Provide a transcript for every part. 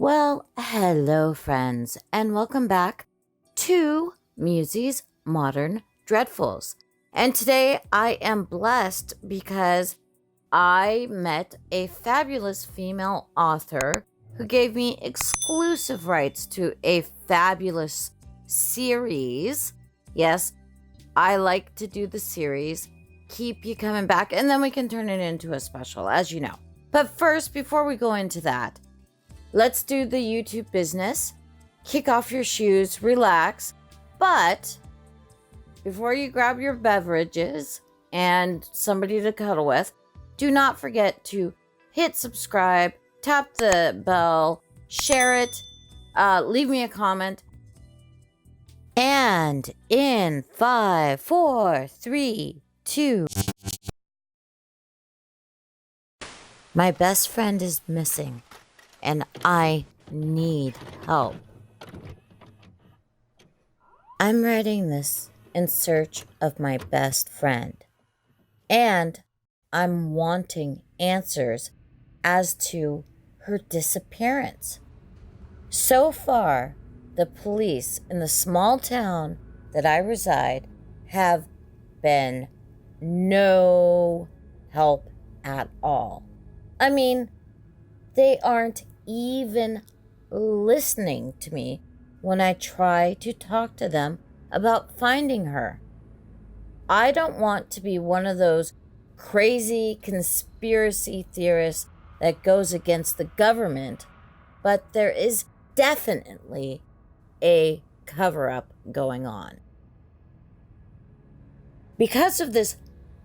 Well, hello, friends, and welcome back to Musey's Modern Dreadfuls. And today I am blessed because I met a fabulous female author who gave me exclusive rights to a fabulous series. Yes, I like to do the series, keep you coming back, and then we can turn it into a special, as you know. But first, before we go into that, let's do the YouTube business. Kick off your shoes, relax. But before you grab your beverages and somebody to cuddle with, do not forget to hit subscribe, tap the bell, share it, leave me a comment. And in 5, 4, 3, 2. My best friend is missing, and I need help. I'm writing this in search of my best friend, and I'm wanting answers as to her disappearance. So far, the police in the small town that I reside have been no help at all. I mean, they aren't even listening to me when I try to talk to them about finding her. I don't want to be one of those crazy conspiracy theorists that goes against the government, but there is definitely a cover-up going on. Because of this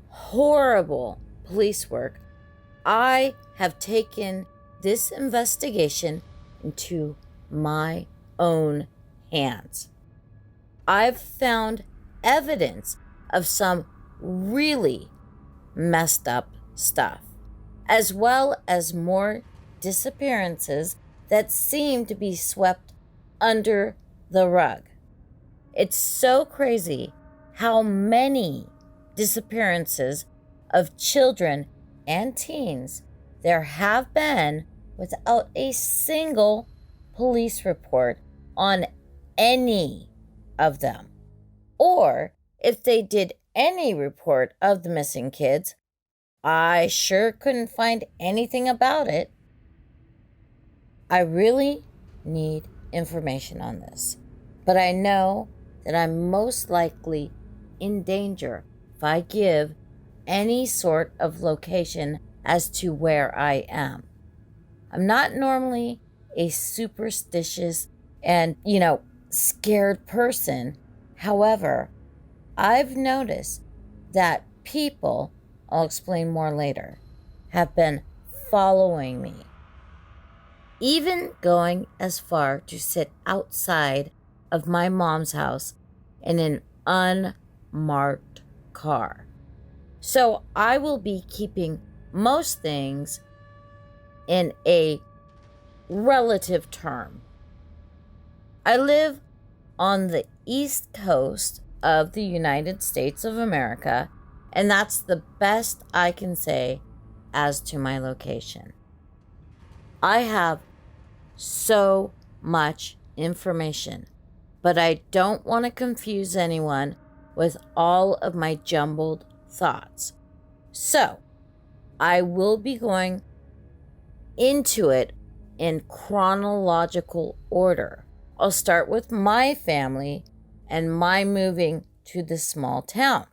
horrible police work, I have taken this investigation into my own hands. I've found evidence of some really messed up stuff, as well as more disappearances that seem to be swept under the rug. It's so crazy how many disappearances of children and teens there have been without a single police report on any of them. Or if they did any report of the missing kids, I sure couldn't find anything about it. I really need information on this, but I know that I'm most likely in danger if I give any sort of location as to where I am. I'm not normally a superstitious and, scared person. However, I've noticed that people, I'll explain more later, have been following me. Even going as far to sit outside of my mom's house in an unmarked car. So I will be keeping most things in a relative term. I live on the East Coast of the United States of America, and that's the best I can say as to my location. I have so much information, but I don't want to confuse anyone with all of my jumbled thoughts. So, I will be going into it in chronological order. I'll start with my family and my moving to the small town.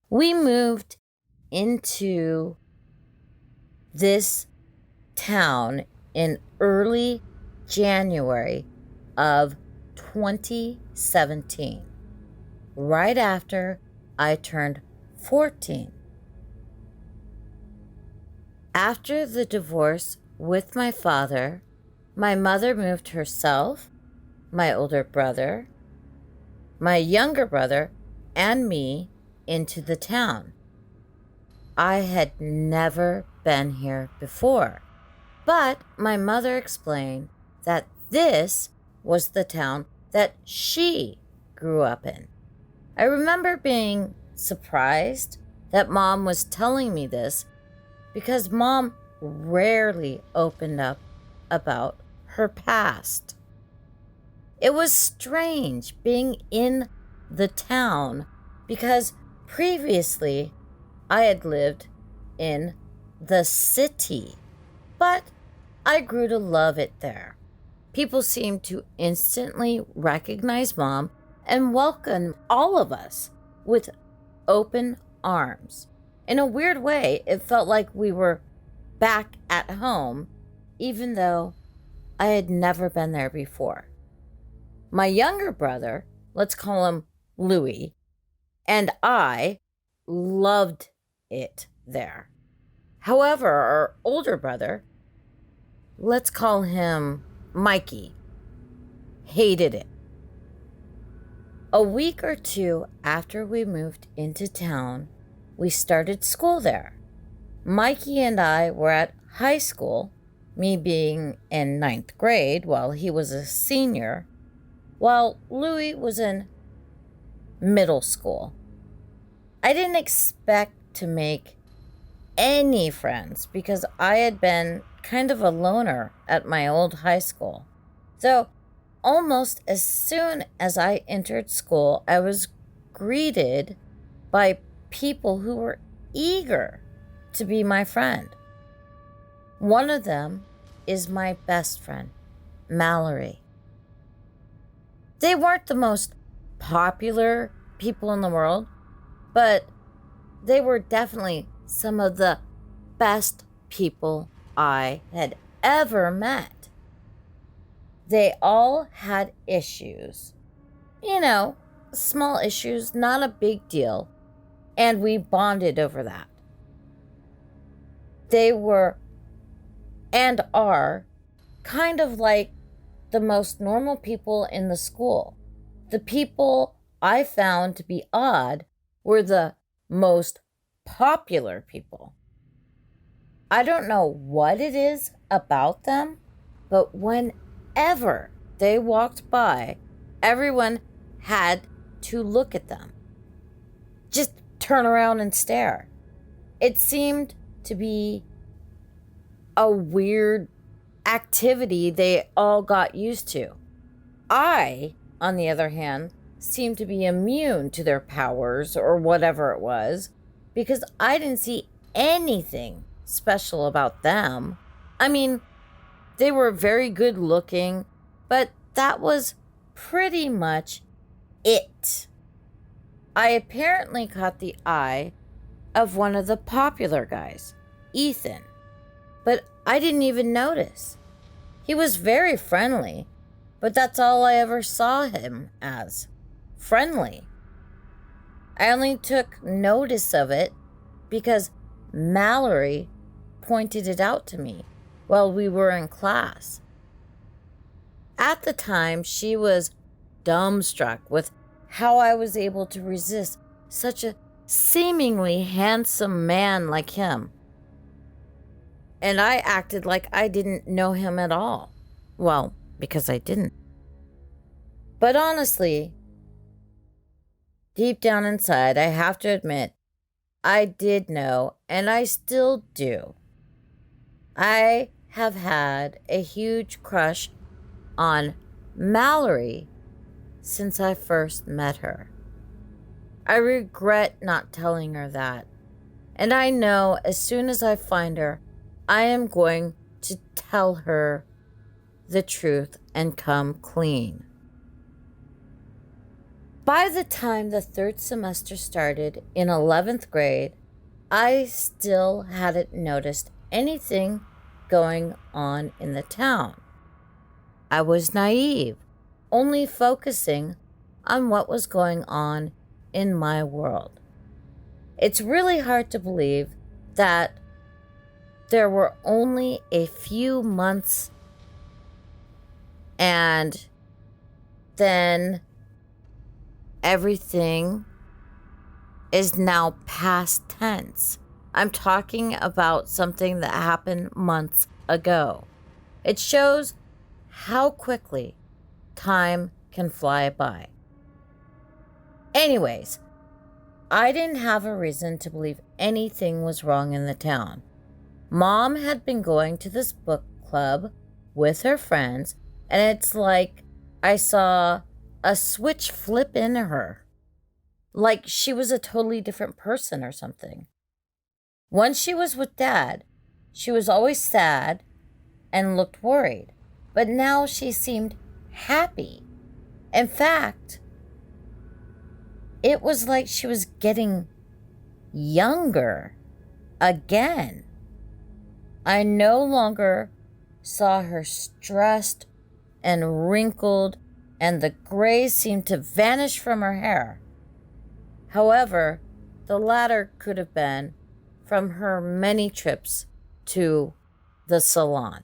We moved into this town in early January of 2017, right after I turned 14. After the divorce with my father, my mother moved herself, my older brother, my younger brother, and me into the town. I had never been here before, but my mother explained that this was the town that she grew up in. I remember being surprised that Mom was telling me this because Mom rarely opened up about her past. It was strange being in the town because previously I had lived in the city, but I grew to love it there. People seemed to instantly recognize Mom and welcome all of us with open arms. In a weird way, it felt like we were back at home, even though I had never been there before. My younger brother, let's call him Louis, and I loved it there. However, our older brother, let's call him Mikey, hated it. A week or two after we moved into town, we started school there. Mikey and I were at high school, me being in 9th grade while he was a senior, while Louis was in middle school. I didn't expect to make any friends because I had been kind of a loner at my old high school. So almost as soon as I entered school, I was greeted by people who were eager to be my friend. One of them is my best friend, Mallory. They weren't the most popular people in the world, but they were definitely some of the best people I had ever met. They all had issues. Small issues, not a big deal. And we bonded over that. They were and are kind of like the most normal people in the school. The people I found to be odd were the most popular people. I don't know what it is about them, but whenever they walked by, everyone had to look at them. Just turn around and stare. It seemed to be a weird activity they all got used to. I, on the other hand, seemed to be immune to their powers or whatever it was because I didn't see anything special about them. I mean, they were very good looking, but that was pretty much it. I apparently caught the eye of one of the popular guys, Ethan, but I didn't even notice. He was very friendly, but that's all I ever saw him as, friendly. I only took notice of it because Mallory pointed it out to me while we were in class. At the time, she was dumbstruck with how I was able to resist such a seemingly handsome man like him. And I acted like I didn't know him at all. Well, because I didn't. But honestly, deep down inside, I have to admit, I did know, and I still do. I have had a huge crush on Mallory since I first met her. I regret not telling her that, and I know as soon as I find her, I am going to tell her the truth and come clean. By the time the third semester started in 11th grade, I still hadn't noticed anything going on in the town. I was naive, only focusing on what was going on in my world. It's really hard to believe that there were only a few months and then everything is now past tense. I'm talking about something that happened months ago. It shows how quickly time can fly by. Anyways, I didn't have a reason to believe anything was wrong in the town. Mom had been going to this book club with her friends, and it's like I saw a switch flip in her. Like she was a totally different person or something. When she was with Dad, she was always sad and looked worried, but now she seemed happy. In fact, it was like she was getting younger again. I no longer saw her stressed and wrinkled, and the gray seemed to vanish from her hair. However, the latter could have been from her many trips to the salon.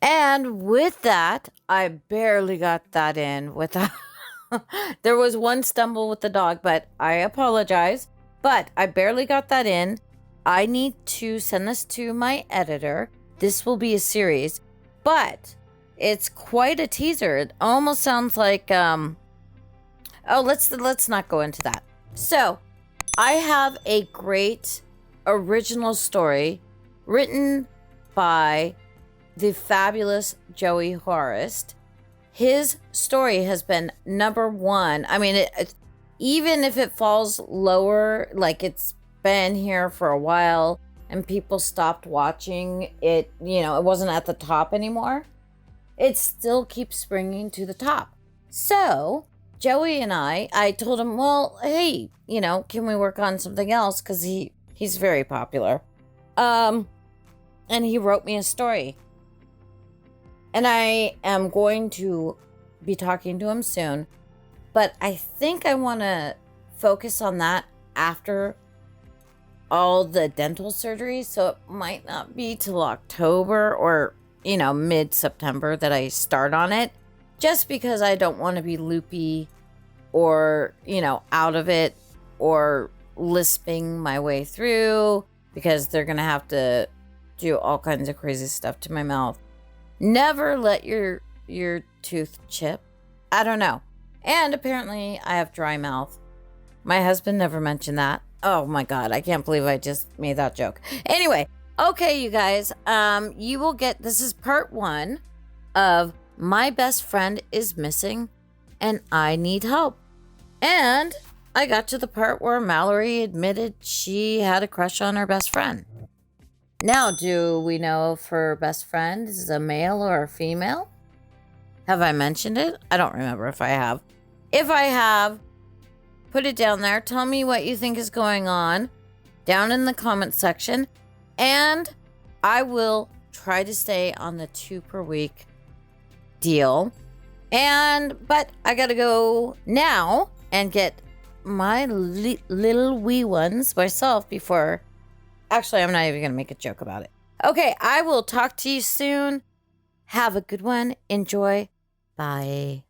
And with that, I barely got that in without. There was one stumble with the dog, but I apologize. But I barely got that in. I need to send this to my editor. This will be a series, but it's quite a teaser. It almost sounds like let's not go into that. So, I have a great original story written by the fabulous Joey Horist. His story has been #1. I mean, even if it falls lower, like it's been here for a while and people stopped watching it, it wasn't at the top anymore, it still keeps springing to the top. So Joey and I told him, well, hey, can we work on something else? Because he's very popular. And he wrote me a story. And I am going to be talking to him soon. But I think I want to focus on that after all the dental surgery. So it might not be till October or, mid-September that I start on it. Just because I don't want to be loopy or, out of it or lisping my way through. Because they're going to have to do all kinds of crazy stuff to my mouth. Never let your tooth chip. I don't know. And apparently I have dry mouth. My husband never mentioned that. Oh my God, I can't believe I just made that joke. Anyway, okay, you guys, you will get, this is part 1 of My Best Friend is Missing and I Need Help. And I got to the part where Mallory admitted she had a crush on her best friend. Now, do we know if her best friend is a male or a female? Have I mentioned it? I don't remember if I have. If I have, put it down there. Tell me what you think is going on down in the comment section. And I will try to stay on the 2 per week deal. But I got to go now and get my little wee ones myself before... Actually, I'm not even going to make a joke about it. Okay, I will talk to you soon. Have a good one. Enjoy. Bye.